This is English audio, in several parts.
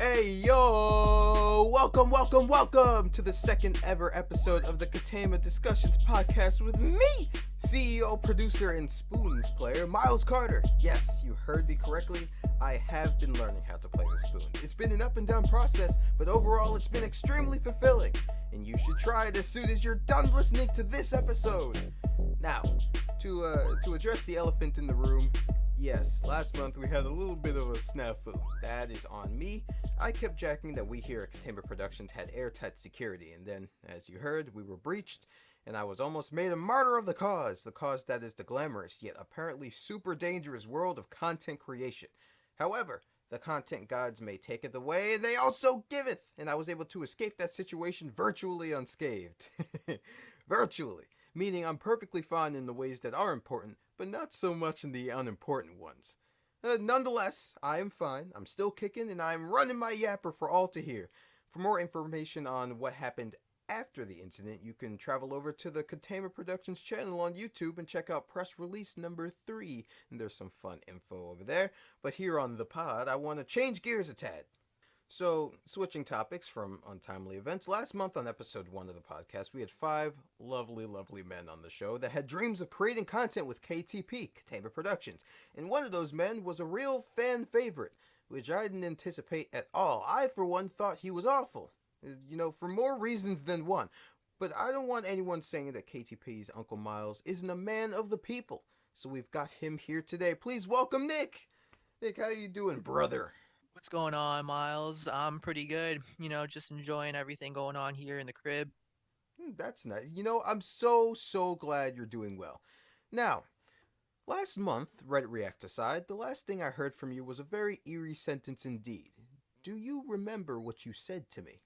Hey yo! Welcome to the second ever episode of the Ketema Discussions podcast with me, CEO, producer, and spoons player, Myles Carter. Yes, you heard me correctly. I have been learning how to play the spoon. It's been an up and down process, but overall it's been extremely fulfilling. And you should try it as soon as you're done listening to this episode. Now, to address the elephant in the room, yes, last month we had a little bit of a snafu. That is on me. I kept jacking that we here at Ketema Productions had airtight security, and then, as you heard, we were breached, and I was almost made a martyr of the cause that is the glamorous, yet apparently super dangerous world of content creation. However, the content gods may take it away, and they also giveth, and I was able to escape that situation virtually unscathed. Virtually. Meaning I'm perfectly fine in the ways that are important, but not so much in the unimportant ones. Nonetheless, I am fine, I'm still kicking, and I'm running my yapper for all to hear. For more information on what happened after the incident, you can travel over to the Ketema Productions channel on YouTube and check out press release number 3, and there's some fun info over there. But here on the pod, I want to change gears a tad. So, switching topics from untimely events, last month on episode 1 of the podcast, we had 5 lovely men on the show that had dreams of creating content with KTP, Ketema Productions. And one of those men was a real fan favorite, which I didn't anticipate at all. I, for one, thought he was awful. For more reasons than one. But I don't want anyone saying that KTP's Uncle Myles isn't a man of the people. So we've got him here today. Please welcome Nick. Nick, how you doing, brother? What's going on, Miles? I'm pretty good. Just enjoying everything going on here in the crib. That's nice. I'm so glad you're doing well. Now, last month, Reddit React aside, the last thing I heard from you was a very eerie sentence indeed. Do you remember what you said to me?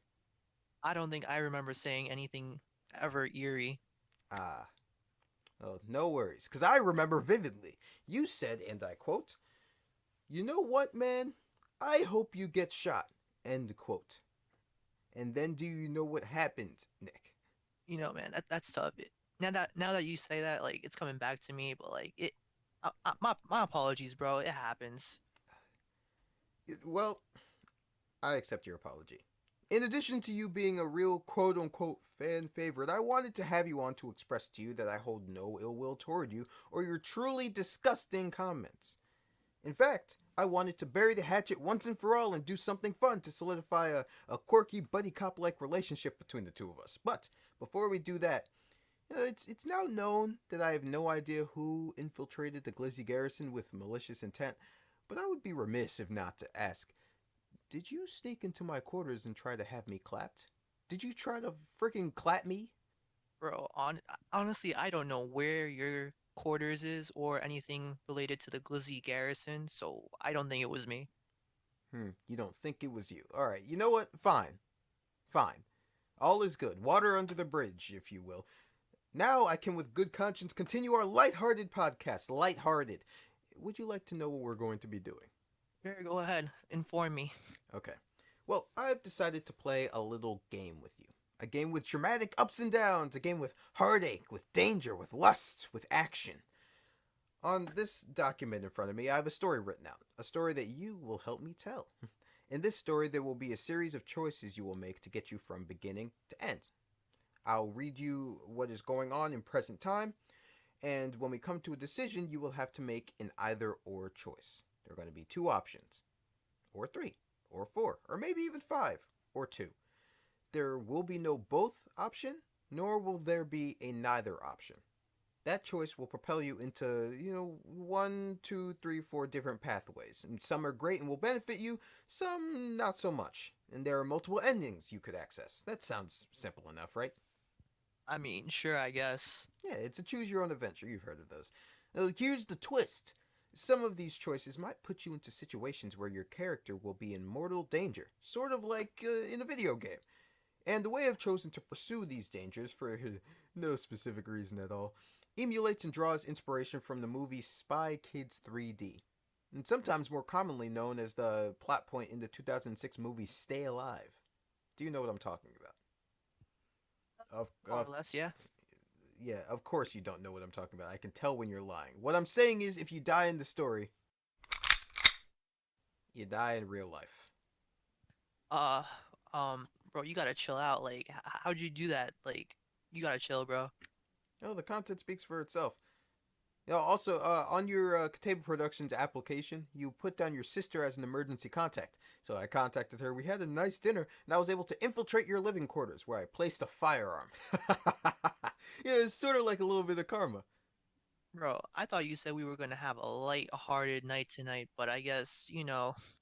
I don't think I remember saying anything ever eerie. Ah, oh, no worries, because I remember vividly. You said, and I quote, "You know what, man? I hope you get shot." End quote. And then do you know what happened, Nick? Man, that's tough. Now that you say that, like it's coming back to me, but like my apologies, bro. It happens. Well, I accept your apology. In addition to you being a real quote unquote fan favorite, I wanted to have you on to express to you that I hold no ill will toward you or your truly disgusting comments. In fact, I wanted to bury the hatchet once and for all and do something fun to solidify a quirky buddy cop like relationship between the two of us. But before we do that, it's now known that I have no idea who infiltrated the Glizzy Garrison with malicious intent, but I would be remiss if not to ask, did you sneak into my quarters and try to have me clapped? Did you try to freaking clap me? Bro, honestly, I don't know where your quarters is or anything related to the Glizzy Garrison, so I don't think it was me. You don't think it was you. Alright, you know what? Fine. Fine. All is good. Water under the bridge, if you will. Now I can, with good conscience, continue our lighthearted podcast. Lighthearted. Would you like to know what we're going to be doing? Here, go ahead, inform me. Okay. Well, I've decided to play a little game with you. A game with dramatic ups and downs. A game with heartache, with danger, with lust, with action. On this document in front of me, I have a story written out. A story that you will help me tell. In this story, there will be a series of choices you will make to get you from beginning to end. I'll read you what is going on in present time, and when we come to a decision, you will have to make an either or choice. There are going to be 2 options, or 3, or 4, or maybe even 5, or 2. There will be no both option, nor will there be a neither option. That choice will propel you into, 1, 2, 3, 4 different pathways. And some are great and will benefit you, some not so much. And there are multiple endings you could access. That sounds simple enough, right? I mean, sure, I guess. Yeah, it's a choose your own adventure. You've heard of those. Now, here's the twist. Some of these choices might put you into situations where your character will be in mortal danger, sort of like in a video game. And the way I've chosen to pursue these dangers, for no specific reason at all, emulates and draws inspiration from the movie Spy Kids 3D, and sometimes more commonly known as the plot point in the 2006 movie Stay Alive. Do you know what I'm talking about? Of, More of or less, yeah. yeah, of course you don't know what I'm talking about. I can tell when you're lying. What I'm saying is, if you die in the story, you die in real life. Uh, bro, you gotta chill out. Like, how'd you do that? Like, you gotta chill, bro. Oh, the content speaks for itself. Also, on your Ketema Productions application, you put down your sister as an emergency contact. So I contacted her. We had a nice dinner, and I was able to infiltrate your living quarters, where I placed a firearm. Yeah, it's sort of like a little bit of karma. Bro, I thought you said we were gonna have a light-hearted night tonight, but I guess,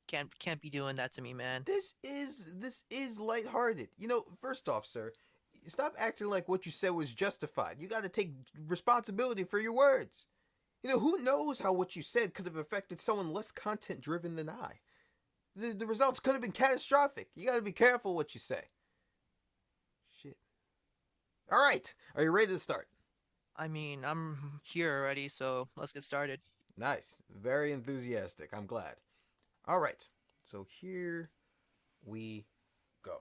can't be doing that to me, man. This is lighthearted. First off, sir, stop acting like what you said was justified. You got to take responsibility for your words. Who knows how what you said could have affected someone less content driven than I. The results could have been catastrophic. You got to be careful what you say. Shit. All right. Are you ready to start? I mean, I'm here already, so let's get started. Nice. Very enthusiastic. I'm glad. All right. So here we go.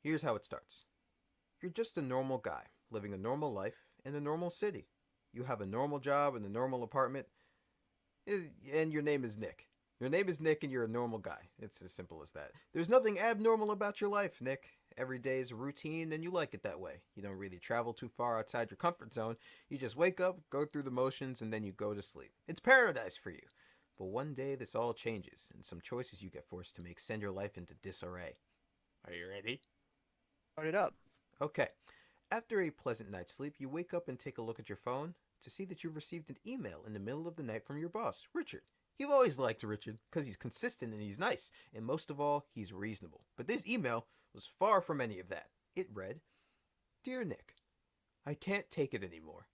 Here's how it starts. You're just a normal guy, living a normal life in a normal city. You have a normal job in a normal apartment, and your name is Nick. Your name is Nick, and you're a normal guy. It's as simple as that. There's nothing abnormal about your life, Nick. Every day is a routine, and you like it that way. You don't really travel too far outside your comfort zone. You just wake up, go through the motions, and then you go to sleep. It's paradise for you. But one day, this all changes, and some choices you get forced to make send your life into disarray. Are you ready? Start it up. Okay. After a pleasant night's sleep, you wake up and take a look at your phone to see that you've received an email in the middle of the night from your boss, Richard. You've always liked Richard because he's consistent and he's nice, and most of all, he's reasonable. But this email was far from any of that. It read, Dear Nick, I can't take it anymore.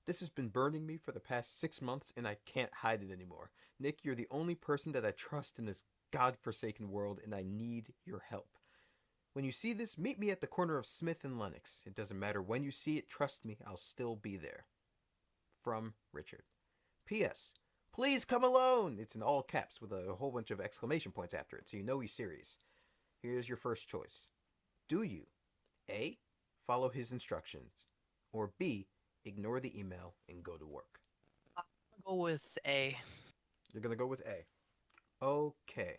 This has been burning me for the past 6 months and I can't hide it anymore. Nick, you're the only person that I trust in this godforsaken world and I need your help. When you see this, meet me at the corner of Smith and Lennox. It doesn't matter when you see it, trust me, I'll still be there. From Richard. P.S. Please come alone! It's in all caps with a whole bunch of exclamation points after it, so you know he's serious. Here's your first choice. Do you A. Follow his instructions, or B. Ignore the email and go to work? I'm gonna go with A. You're gonna go with A. Okay.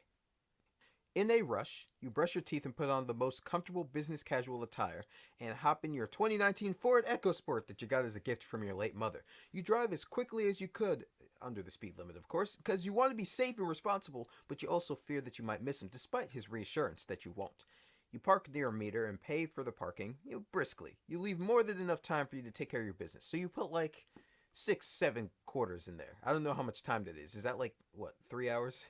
In a rush, you brush your teeth and put on the most comfortable business casual attire and hop in your 2019 Ford EcoSport that you got as a gift from your late mother. You drive as quickly as you could, under the speed limit, of course, because you want to be safe and responsible, but you also fear that you might miss him, despite his reassurance that you won't. You park near a meter and pay for the parking, briskly. You leave more than enough time for you to take care of your business, so you put like 6, 7 quarters in there. I don't know how much time that is. Is that like, what, 3 hours?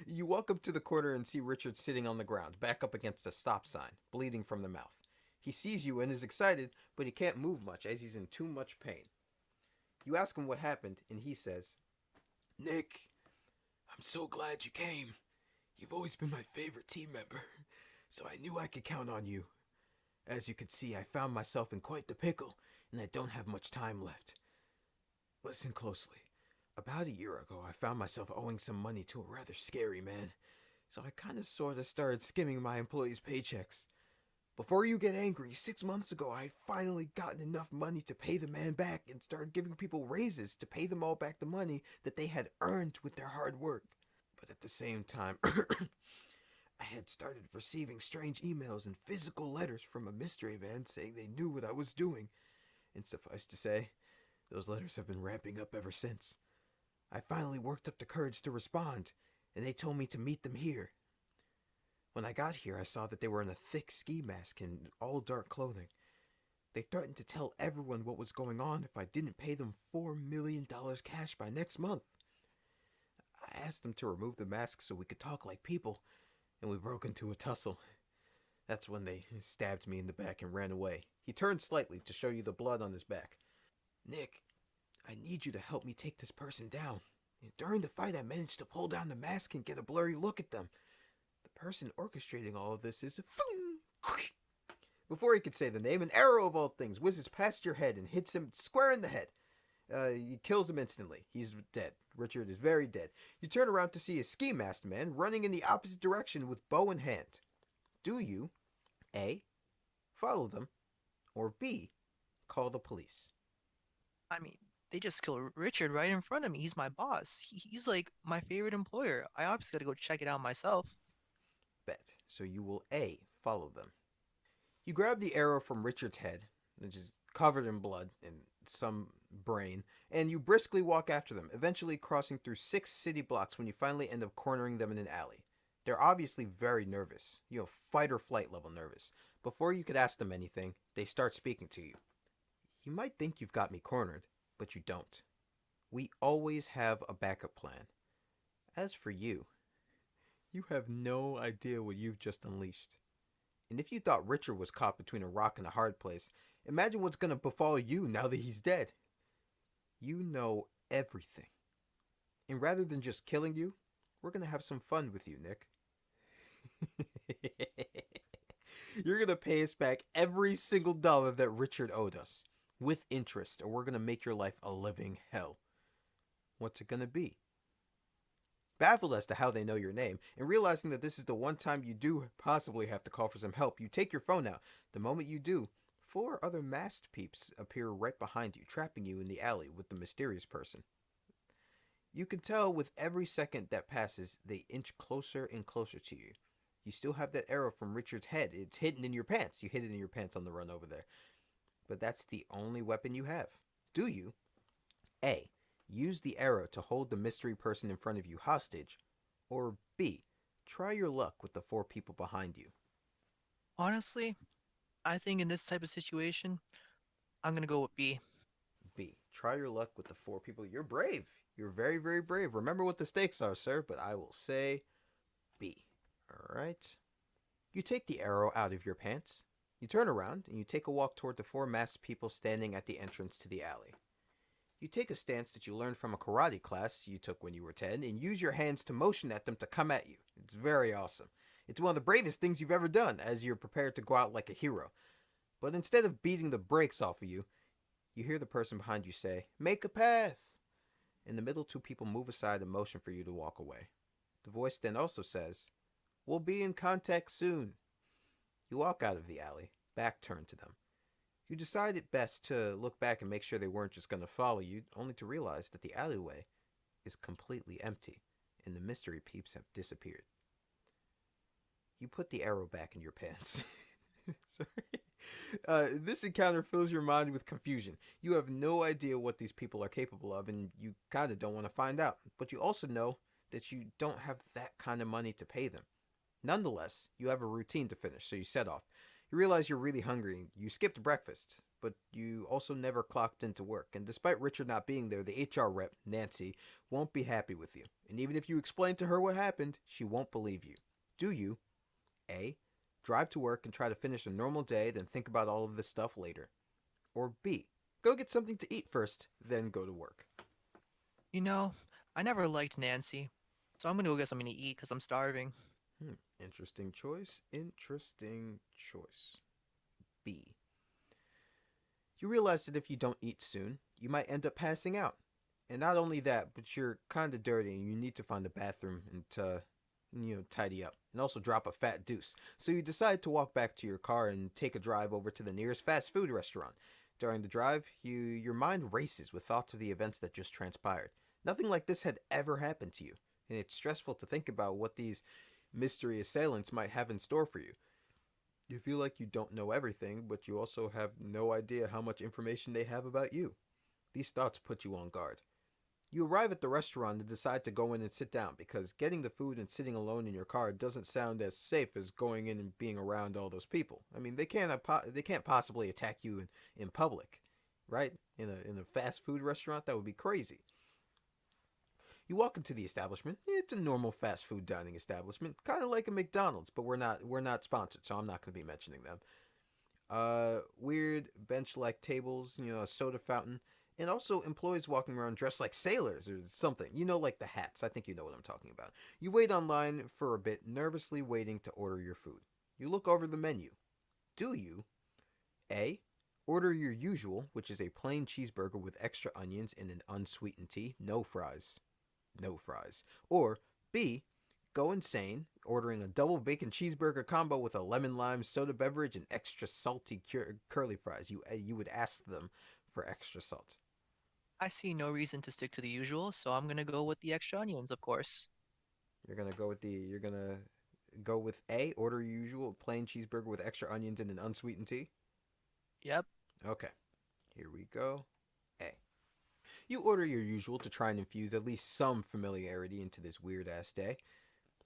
You walk up to the corner and see Richard sitting on the ground, back up against a stop sign, bleeding from the mouth. He sees you and is excited, but he can't move much as he's in too much pain. You ask him what happened, and he says, Nick, I'm so glad you came. You've always been my favorite team member, so I knew I could count on you. As you can see, I found myself in quite the pickle, and I don't have much time left. Listen closely. About a year ago, I found myself owing some money to a rather scary man, so I kinda sorta started skimming my employees' paychecks. Before you get angry, 6 months ago I finally gotten enough money to pay the man back and started giving people raises to pay them all back the money that they had earned with their hard work. But at the same time, I had started receiving strange emails and physical letters from a mystery man saying they knew what I was doing. And suffice to say, those letters have been ramping up ever since. I finally worked up the courage to respond, and they told me to meet them here. When I got here, I saw that they were in a thick ski mask and all dark clothing. They threatened to tell everyone what was going on if I didn't pay them $4 million cash by next month. I asked them to remove the mask so we could talk like people, and we broke into a tussle. That's when they stabbed me in the back and ran away. He turned slightly to show you the blood on his back. Nick, I need you to help me take this person down. During the fight, I managed to pull down the mask and get a blurry look at them. The person orchestrating all of this is... Before he could say the name, an arrow of all things whizzes past your head and hits him square in the head. He kills him instantly. He's dead. Richard is very dead. You turn around to see a ski masked man running in the opposite direction with bow in hand. Do you A. Follow them, or B. Call the police? I mean, they just killed Richard right in front of me. He's my boss. He's like my favorite employer. I obviously gotta go check it out myself. Bet. So you will A. Follow them. You grab the arrow from Richard's head, which is covered in blood and some brain, and you briskly walk after them, eventually crossing through 6 city blocks when you finally end up cornering them in an alley. They're obviously very nervous, fight or flight level nervous. Before you could ask them anything, they start speaking to you. You might think you've got me cornered, but you don't. We always have a backup plan. As for you, you have no idea what you've just unleashed. And if you thought Richard was caught between a rock and a hard place, imagine what's going to befall you now that he's dead. You know everything. And rather than just killing you, we're going to have some fun with you, Nick. You're going to pay us back every single dollar that Richard owed us, with interest, or we're going to make your life a living hell. What's it going to be? Baffled as to how they know your name, and realizing that this is the one time you do possibly have to call for some help, you take your phone out. The moment you do, 4 other masked peeps appear right behind you, trapping you in the alley with the mysterious person. You can tell with every second that passes, they inch closer and closer to you. You still have that arrow from Richard's head. It's hidden in your pants. You hid it in your pants on the run over there. But that's the only weapon you have. Do you? A. Use the arrow to hold the mystery person in front of you hostage. Or B. Try your luck with the 4 people behind you. Honestly, I think in this type of situation, I'm gonna go with B. B. Try your luck with the 4 people. You're brave. You're very, very brave. Remember what the stakes are, sir, but I will say B. Alright. You take the arrow out of your pants. You turn around and you take a walk toward the 4 masked people standing at the entrance to the alley. You take a stance that you learned from a karate class you took when you were 10 and use your hands to motion at them to come at you. It's very awesome. It's one of the bravest things you've ever done as you're prepared to go out like a hero. But instead of beating the brakes off of you, you hear the person behind you say, "Make a path." In the middle, 2 people move aside and motion for you to walk away. The voice then also says, "We'll be in contact soon." You walk out of the alley, back turned to them. You decide it best to look back and make sure they weren't just going to follow you, only to realize that the alleyway is completely empty and the mystery peeps have disappeared. You put the arrow back in your pants. Sorry. This encounter fills your mind with confusion. You have no idea what these people are capable of, and you kind of don't want to find out. But you also know that you don't have that kind of money to pay them. Nonetheless, you have a routine to finish, so you set off. You realize you're really hungry. You skipped breakfast, but you also never clocked into work. And despite Richard not being there, the HR rep, Nancy, won't be happy with you. And even if you explain to her what happened, she won't believe you. Do you? A. Drive to work and try to finish a normal day, then think about all of this stuff later. Or B. Go get something to eat first, then go to work. You know, I never liked Nancy, so I'm gonna go get something to eat because I'm starving. Interesting choice. Interesting choice. B. You realize that if you don't eat soon, you might end up passing out. And not only that, but you're kind of dirty and you need to find a bathroom and tidy up. And also drop a fat deuce. So you decide to walk back to your car and take a drive over to the nearest fast food restaurant. During the drive, your mind races with thoughts of the events that just transpired. Nothing like this had ever happened to you, and it's stressful to think about what these mystery assailants might have in store for you. You feel like you don't know everything, but you also have no idea how much information they have about you. These thoughts put you on guard. You arrive at the restaurant and decide to go in and sit down because getting the food and sitting alone in your car doesn't sound as safe as going in and being around all those people. I mean, they can't possibly attack you in public, right? In a fast food restaurant, that would be crazy. You walk into the establishment. It's a normal fast food dining establishment, kind of like a McDonald's, but we're not sponsored, so I'm not going to be mentioning them. Weird bench-like tables, a soda fountain, and also employees walking around dressed like sailors or something. Like the hats. I think you know what I'm talking about. You wait online for a bit, nervously waiting to order your food. You look over the menu. Do you? A. Order your usual, which is a plain cheeseburger with extra onions and an unsweetened tea, no fries. No fries. Or B. Go insane, ordering a double bacon cheeseburger combo with a lemon lime soda beverage and extra salty curly fries. You would ask them for extra salt. I see no reason to stick to the usual, so I'm gonna go with the extra onions, of course. You're gonna go with the. You're gonna go with A, order your usual plain cheeseburger with extra onions and an unsweetened tea? Yep. Okay, here we go. A. You order your usual to try and infuse at least some familiarity into this weird ass day.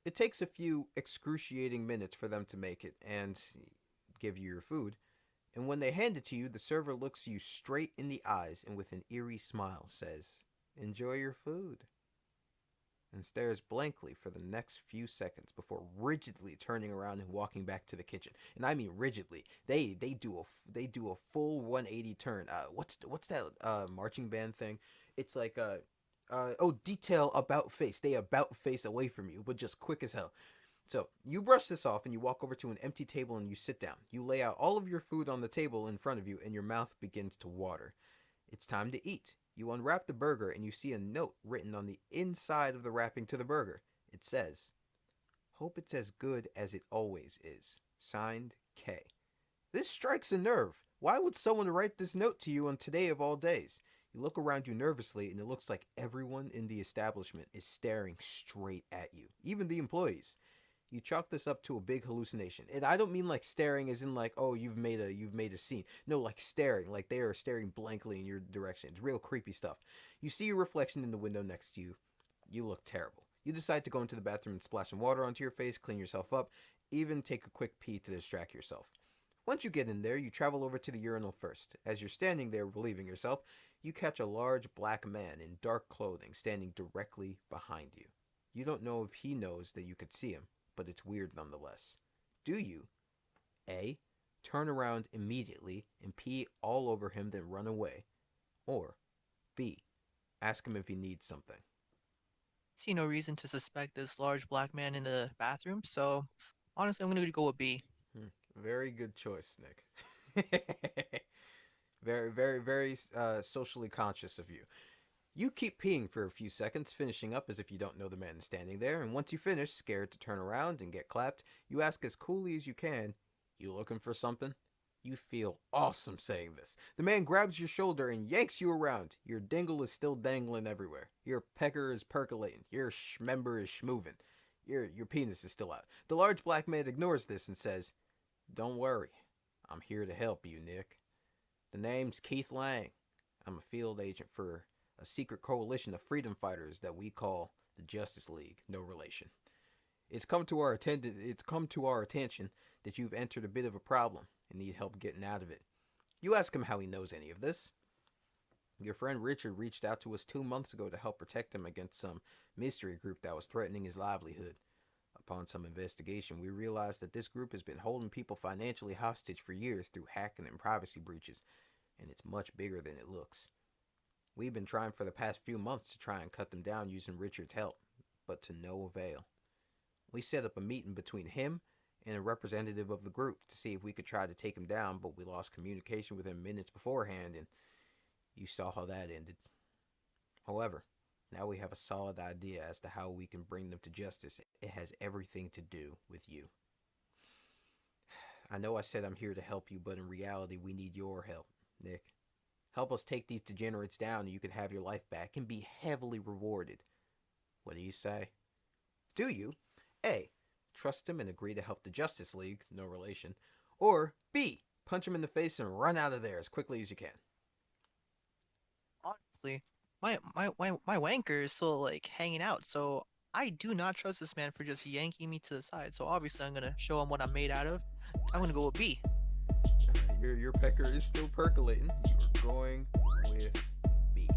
It takes a few excruciating minutes for them to make it and give you your food. And when they hand it to you, the server looks you straight in the eyes and with an eerie smile says, "Enjoy your food," and stares blankly for the next few seconds before rigidly turning around and walking back to the kitchen. And I mean rigidly. They do a full 180 turn. What's that marching band thing? It's like detail about face. They about face away from you, but just quick as hell. So you brush this off and you walk over to an empty table and you sit down. You lay out all of your food on the table in front of you and your mouth begins to water. It's time to eat. You unwrap the burger and you see a note written on the inside of the wrapping to the burger. It says, "Hope it's as good as it always is. Signed, K." This strikes a nerve. Why would someone write this note to you on today of all days? You look around you nervously and it looks like everyone in the establishment is staring straight at you, even the employees. You chalk this up to a big hallucination. And I don't mean like staring as in like, oh, you've made a scene. No, like staring, like they are staring blankly in your direction. It's real creepy stuff. You see your reflection in the window next to you. You look terrible. You decide to go into the bathroom and splash some water onto your face, clean yourself up, even take a quick pee to distract yourself. Once you get in there, you travel over to the urinal first. As you're standing there relieving yourself, you catch a large black man in dark clothing standing directly behind you. You don't know if he knows that you could see him, but it's weird nonetheless. Do you A. Turn around immediately and pee all over him then run away? Or B. Ask him if he needs something? See no reason to suspect this large black man in the bathroom, so honestly, I'm gonna go with B. Very good choice, Nick. Very, very, very socially conscious of you. You keep peeing for a few seconds, finishing up as if you don't know the man standing there, and once you finish, scared to turn around and get clapped, you ask as coolly as you can, "You looking for something?" You feel awesome saying this. The man grabs your shoulder and yanks you around. Your dingle is still dangling everywhere. Your pecker is percolating. Your schmember is schmoovin'. Your penis is still out. The large black man ignores this and says, "Don't worry. I'm here to help you, Nick. The name's Keith Lang. I'm a field agent for a secret coalition of freedom fighters that we call the Justice League, no relation. It's come to our attention that you've entered a bit of a problem and need help getting out of it." You ask him how he knows any of this. Your friend Richard reached out to us 2 months ago to help protect him against some mystery group that was threatening his livelihood. Upon some investigation, we realized that this group has been holding people financially hostage for years through hacking and privacy breaches, and it's much bigger than it looks. We've been trying for the past few months to try and cut them down using Richard's help, but to no avail. We set up a meeting between him and a representative of the group to see if we could try to take him down, but we lost communication with him minutes beforehand, and you saw how that ended. However, now we have a solid idea as to how we can bring them to justice. It has everything to do with you. I know I said I'm here to help you, but in reality, we need your help, Nick. Help us take these degenerates down and you can have your life back and be heavily rewarded. What do you say? Do you A. Trust him and agree to help the Justice League, no relation, or B. Punch him in the face and run out of there as quickly as you can? Honestly, my wanker is still like hanging out, so I do not trust this man for just yanking me to the side. So obviously, I'm gonna show him what I'm made out of. I'm gonna go with B. Your pecker is still percolating. You're going with B.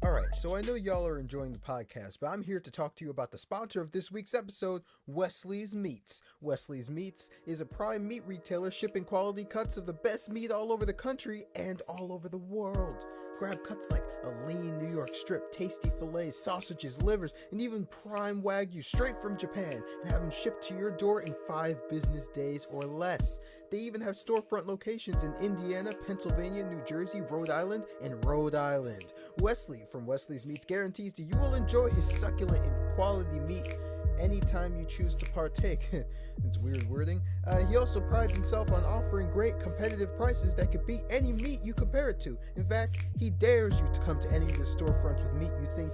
Alright, so I know y'all are enjoying the podcast, but I'm here to talk to you about the sponsor of this week's episode, Wesley's Meats. Wesley's Meats is a prime meat retailer shipping quality cuts of the best meat all over the country and all over the world. Grab cuts like a lean New York strip, tasty fillets, sausages, livers, and even prime Wagyu straight from Japan, and have them shipped to your door in 5 business days or less. They even have storefront locations in Indiana, Pennsylvania, New Jersey, Rhode Island, and Rhode Island. Wesley from Wesley's Meats guarantees that you will enjoy his succulent and quality meat anytime you choose to partake. It's weird wording. He also prides himself on offering great competitive prices that could beat any meat you compare it to. In fact, he dares you to come to any of his storefronts with meat you think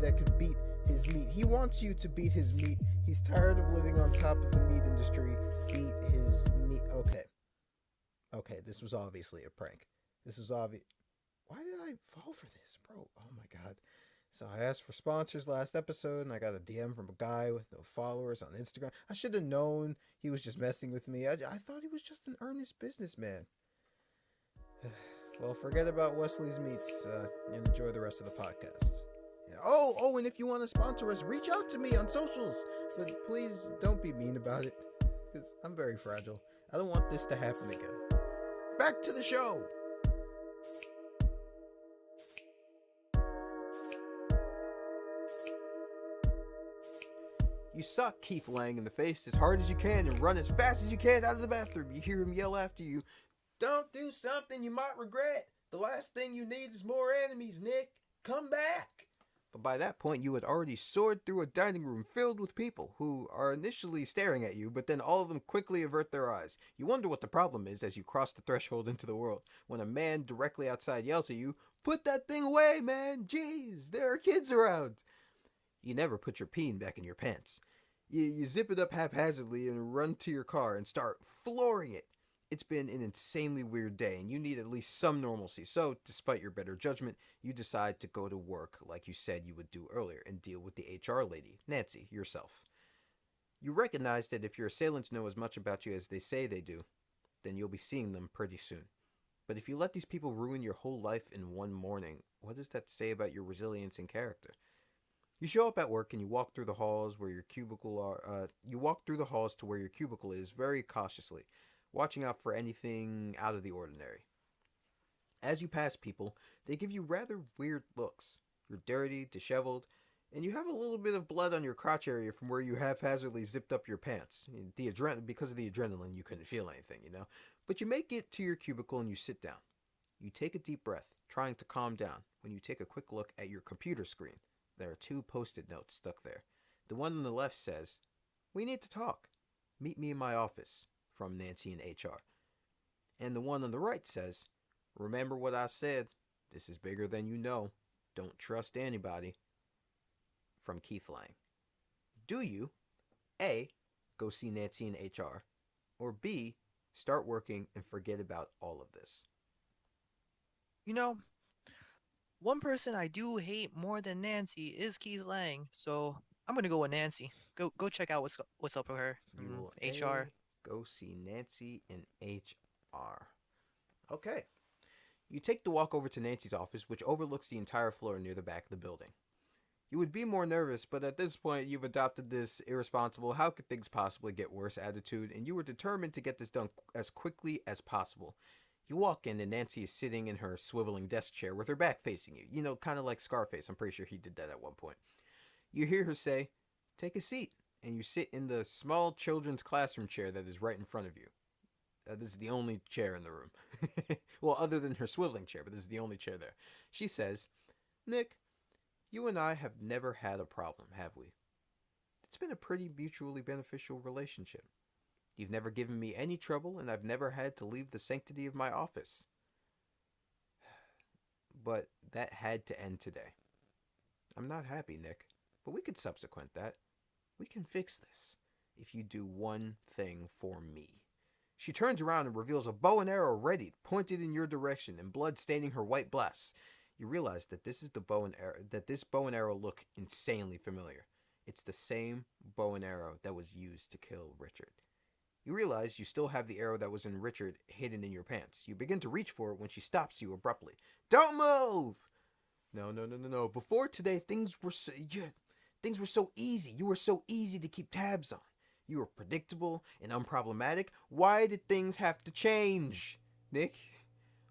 that could beat his meat. He wants you to beat his meat. He's tired of living on top of the meat industry. Beat his meat. Okay, this was obviously a prank. This was obvious. Why did I fall for this, bro? Oh my god. So I asked for sponsors last episode, and I got a DM from a guy with no followers on Instagram. I should have known he was just messing with me. I thought he was just an earnest businessman. Well, forget about Wesley's Meats and enjoy the rest of the podcast. Yeah. And if you want to sponsor us, reach out to me on socials. But please don't be mean about it, because I'm very fragile. I don't want this to happen again. Back to the show! You suck Keith Lang in the face as hard as you can and run as fast as you can out of the bathroom. You hear him yell after you, "Don't do something you might regret. The last thing you need is more enemies, Nick. Come back." But by that point, you had already soared through a dining room filled with people who are initially staring at you, but then all of them quickly avert their eyes. You wonder what the problem is as you cross the threshold into the world, when a man directly outside yells at you, "Put that thing away, man! Jeez, there are kids around!" You never put your peen back in your pants. You zip it up haphazardly and run to your car and start flooring it. It's been an insanely weird day and you need at least some normalcy. So, despite your better judgment, you decide to go to work like you said you would do earlier and deal with the HR lady, Nancy, yourself. You recognize that if your assailants know as much about you as they say they do, then you'll be seeing them pretty soon. But if you let these people ruin your whole life in one morning, what does that say about your resilience and character? You show up at work and you walk through the halls where your cubicle are. You walk through the halls to where your cubicle is very cautiously, watching out for anything out of the ordinary. As you pass people, they give you rather weird looks. You're dirty, disheveled, and you have a little bit of blood on your crotch area from where you haphazardly zipped up your pants. Because of the adrenaline, you couldn't feel anything. But you make it to your cubicle and you sit down. You take a deep breath, trying to calm down, when you take a quick look at your computer screen. There are 2 post-it notes stuck there. The one on the left says, "We need to talk. Meet me in my office," from Nancy in HR. And the one on the right says, "Remember what I said. This is bigger than you know. Don't trust anybody," from Keith Lang. Do you, A, go see Nancy in HR, or B, start working and forget about all of this? You know, one person I do hate more than Nancy is Keith Lang, so I'm gonna go with Nancy. Go check out what's up with her. You will HR. A, go see Nancy in HR. Okay. You take the walk over to Nancy's office, which overlooks the entire floor near the back of the building. You would be more nervous, but at this point you've adopted this irresponsible, how could things possibly get worse attitude, and you were determined to get this done as quickly as possible. You walk in and Nancy is sitting in her swiveling desk chair with her back facing you. Kind of like Scarface. I'm pretty sure he did that at one point. You hear her say, "Take a seat," and you sit in the small children's classroom chair that is right in front of you. This is the only chair in the room. Well, other than her swiveling chair, but this is the only chair there. She says, "Nick, you and I have never had a problem, have we? It's been a pretty mutually beneficial relationship. You've never given me any trouble, and I've never had to leave the sanctity of my office. But that had to end today. I'm not happy, Nick, but we could subsequent that. We can fix this if you do one thing for me." She turns around and reveals a bow and arrow ready, pointed in your direction, and blood staining her white blouse. You realize that this bow and arrow look insanely familiar. It's the same bow and arrow that was used to kill Richard. You realize you still have the arrow that was in Richard hidden in your pants. You begin to reach for it when she stops you abruptly. "Don't move!" No. Before today, things were so easy. You were so easy to keep tabs on. You were predictable and unproblematic. Why did things have to change, Nick?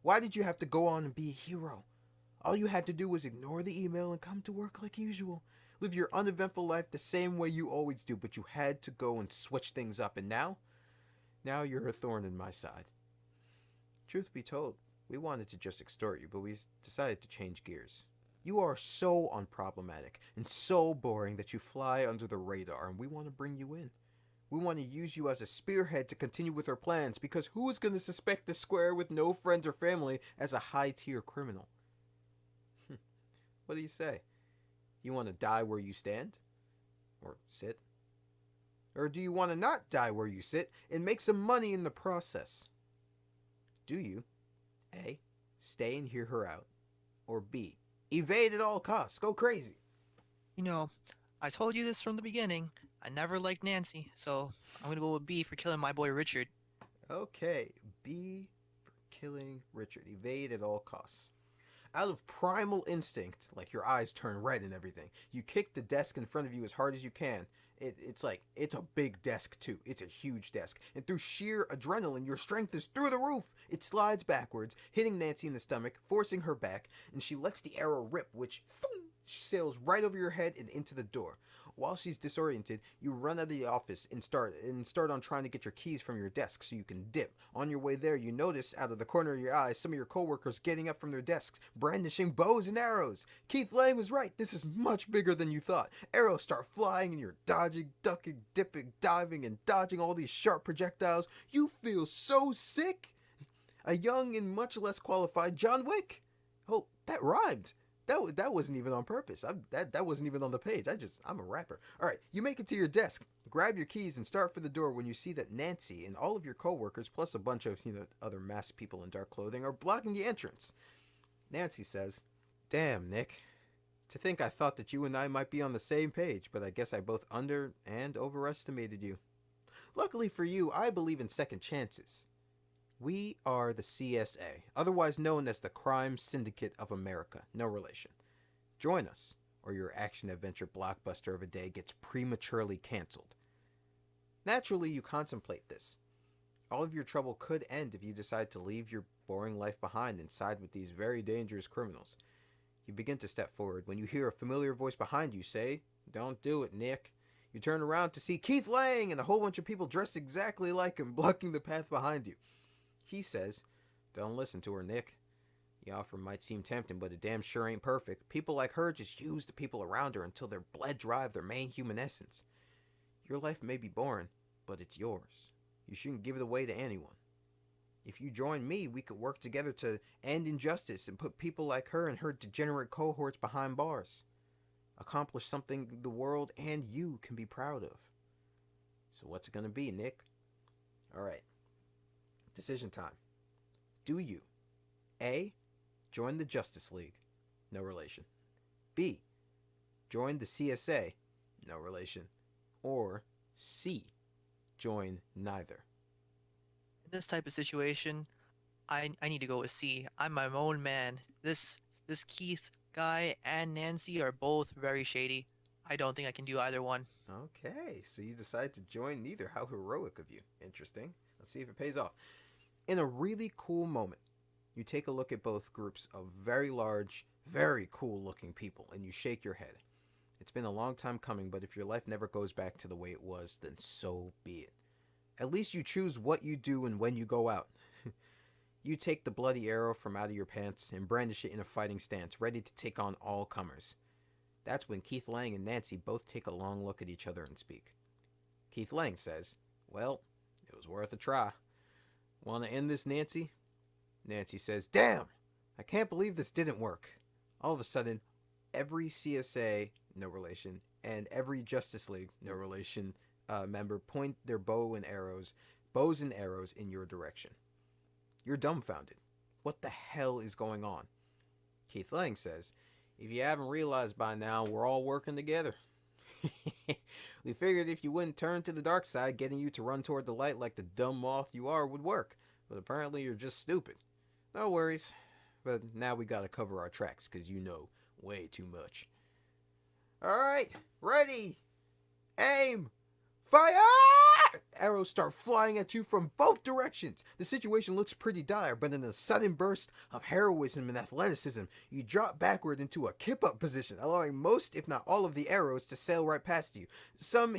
Why did you have to go on and be a hero? All you had to do was ignore the email and come to work like usual. Live your uneventful life the same way you always do, but you had to go and switch things up, and now you're a thorn in my side. Truth be told, we wanted to just extort you, but we decided to change gears. You are so unproblematic and so boring that you fly under the radar, and we want to bring you in. We want to use you as a spearhead to continue with our plans, because who is going to suspect the square with no friends or family as a high tier criminal? What do you say? You want to die where you stand? Or sit? Or do you want to not die where you sit and make some money in the process? Do you A. Stay and hear her out? Or B. Evade at all costs? Go crazy? You know, I told you this from the beginning. I never liked Nancy, so I'm gonna go with B for killing my boy Richard. Okay, B for killing Richard. Evade at all costs. Out of primal instinct, like your eyes turn red and everything, you kick the desk in front of you as hard as you can. It's a big desk too. It's a huge desk. And through sheer adrenaline, your strength is through the roof. It slides backwards, hitting Nancy in the stomach, forcing her back, and she lets the arrow rip, which sails right over your head and into the door. While she's disoriented, you run out of the office and start on trying to get your keys from your desk so you can dip. On your way there, you notice out of the corner of your eye some of your coworkers getting up from their desks, brandishing bows and arrows. Keith Lang was right. This is much bigger than you thought. Arrows start flying and you're dodging, ducking, dipping, diving, and dodging all these sharp projectiles. You feel so sick. A young and much less qualified John Wick. Oh, that rhymed. That wasn't even on purpose. That wasn't even on the page. I'm a rapper. All right, you make it to your desk, grab your keys, and start for the door when you see that Nancy and all of your coworkers, plus a bunch of other masked people in dark clothing, are blocking the entrance. Nancy says, "Damn, Nick. To think I thought that you and I might be on the same page, but I guess I both under and overestimated you. Luckily for you, I believe in second chances. We are the CSA, otherwise known as the Crime Syndicate of America. No relation. Join us, or your action adventure blockbuster of a day gets prematurely canceled." Naturally, you contemplate this. All of your trouble could end if you decide to leave your boring life behind and side with these very dangerous criminals. You begin to step forward when you hear a familiar voice behind you say, "Don't do it, Nick." You turn around to see Keith Lang and a whole bunch of people dressed exactly like him blocking the path behind you. He says, "Don't listen to her, Nick. The offer might seem tempting, but it damn sure ain't perfect. People like her just use the people around her until their blood drive their main human essence. Your life may be boring, but it's yours. You shouldn't give it away to anyone. If you join me, we could work together to end injustice and put people like her and her degenerate cohorts behind bars. Accomplish something the world and you can be proud of. So what's it gonna be, Nick?" Alright. Decision time. Do you A. Join the Justice League? No relation. B. Join the CSA? No relation. Or C. Join neither? In this type of situation, I need to go with C. I'm my own man. This Keith guy and Nancy are both very shady. I don't think I can do either one. Okay, so you decide to join neither. How heroic of you. Interesting. Let's see if it pays off. In a really cool moment, you take a look at both groups of very large, very cool looking people, and you shake your head. It's been a long time coming, but if your life never goes back to the way it was, then so be it. At least you choose what you do and when you go out. You take the bloody arrow from out of your pants and brandish it in a fighting stance, ready to take on all comers. That's when Keith Lang and Nancy both take a long look at each other and speak. Keith Lang says, "Well, it was worth a try. Want to end this, Nancy?" Nancy says, "Damn! I can't believe this didn't work." All of a sudden, every CSA, no relation, and every Justice League, no relation, member point their bows and arrows in your direction. You're dumbfounded. What the hell is going on? Keith Lang says, "If you haven't realized by now, we're all working together. We figured if you wouldn't turn to the dark side, getting you to run toward the light like the dumb moth you are would work. But apparently you're just stupid. No worries. But now we gotta cover our tracks, because you know way too much. Alright, ready, aim, fire!" Arrows start flying at you from both directions. The situation looks pretty dire, but in a sudden burst of heroism and athleticism, you drop backward into a kip-up position, allowing most, if not all, of the arrows to sail right past you. Some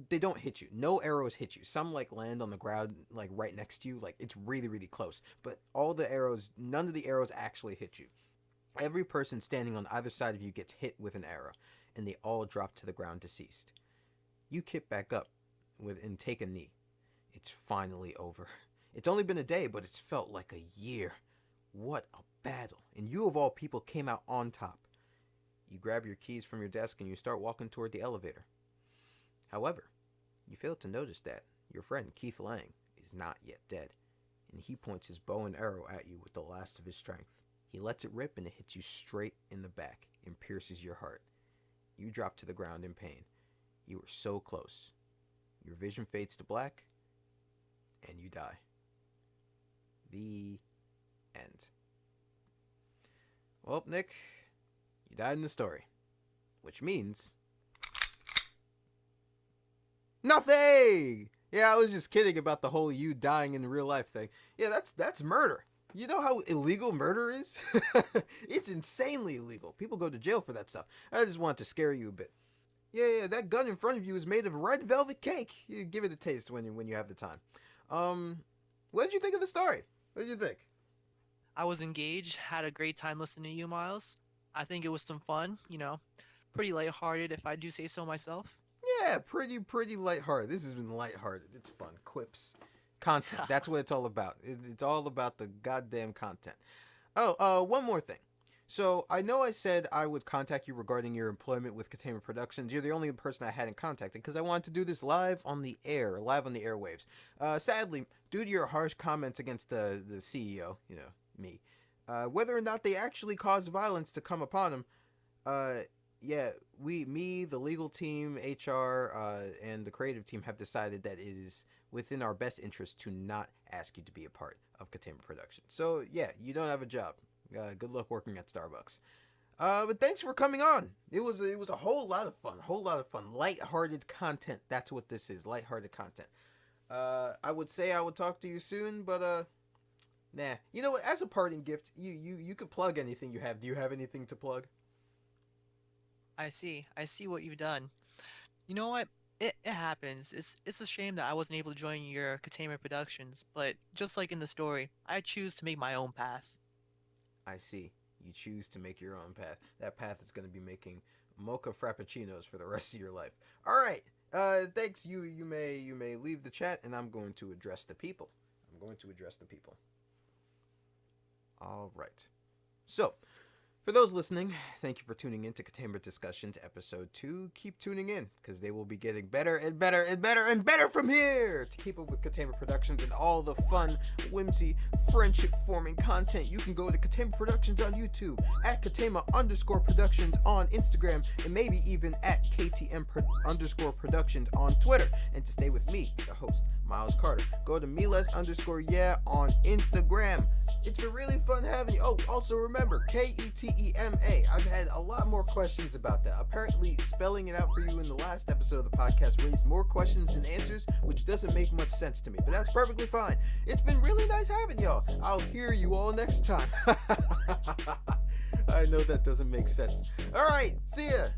they don't hit you. No arrows hit you. Some land on the ground right next to you. It's really, really close. But none of the arrows actually hit you. Every person standing on either side of you gets hit with an arrow, and they all drop to the ground deceased. You kip back up and take a knee. It's finally over. It's only been a day, but it's felt like a year. What a battle. And you of all people came out on top. You grab your keys from your desk and you start walking toward the elevator. However, you fail to notice that your friend Keith Lang is not yet dead, and he points his bow and arrow at you with the last of his strength. He lets it rip and it hits you straight in the back and pierces your heart. You drop to the ground in pain. You were so close. Your vision fades to black, and you die. The end. Well, Nick, you died in the story, which means nothing. Yeah, I was just kidding about the whole you dying in real life thing. Yeah, that's murder. You know how illegal murder is? It's insanely illegal. People go to jail for that stuff. I just wanted to scare you a bit. Yeah, that gun in front of you is made of red velvet cake. You give it a taste when you have the time. What did you think of the story? What did you think? I was engaged, had a great time listening to you, Miles. I think it was some fun, pretty lighthearted if I do say so myself. Yeah, pretty lighthearted. This has been lighthearted. It's fun. Quips. Content. That's what it's all about. It's all about the goddamn content. Oh, one more thing. So, I know I said I would contact you regarding your employment with Ketema Productions. You're the only person I hadn't contacted because I wanted to do this live on the airwaves. Sadly, due to your harsh comments against the CEO, me, whether or not they actually caused violence to come upon him, the legal team, HR, and the creative team have decided that it is within our best interest to not ask you to be a part of Ketema Productions. So, yeah, you don't have a job. Good luck working at Starbucks. But thanks for coming on. It was a whole lot of fun. Lighthearted content. That's what this is. Lighthearted content. I would say I would talk to you soon, but nah. You know what? As a parting gift, you could plug anything you have. Do you have anything to plug? I see what you've done. You know what? It happens. It's a shame that I wasn't able to join your Katama Productions, but just like in the story, I choose to make my own path. I see. You choose to make your own path. That path is going to be making mocha frappuccinos for the rest of your life. All right. Thanks. You may leave the chat, and I'm going to address the people. All right. So, for those listening, thank you for tuning in to Ketema Discussions Episode 2. Keep tuning in, because they will be getting better and better and better and better from here. To keep up with Ketema Productions and all the fun, whimsy, friendship-forming content, you can go to Ketema Productions on YouTube, at Ketema_Productions on Instagram, and maybe even at KTM_Productions on Twitter. And to stay with me, the host, Myles Carter, go to Myles_yeah on Instagram. It's been really fun having you. Oh, also remember, Ketema. I've had a lot more questions about that. Apparently, spelling it out for you in the last episode of the podcast raised more questions than answers, which doesn't make much sense to me, but that's perfectly fine. It's been really nice having y'all. I'll hear you all next time. I know that doesn't make sense. All right, see ya.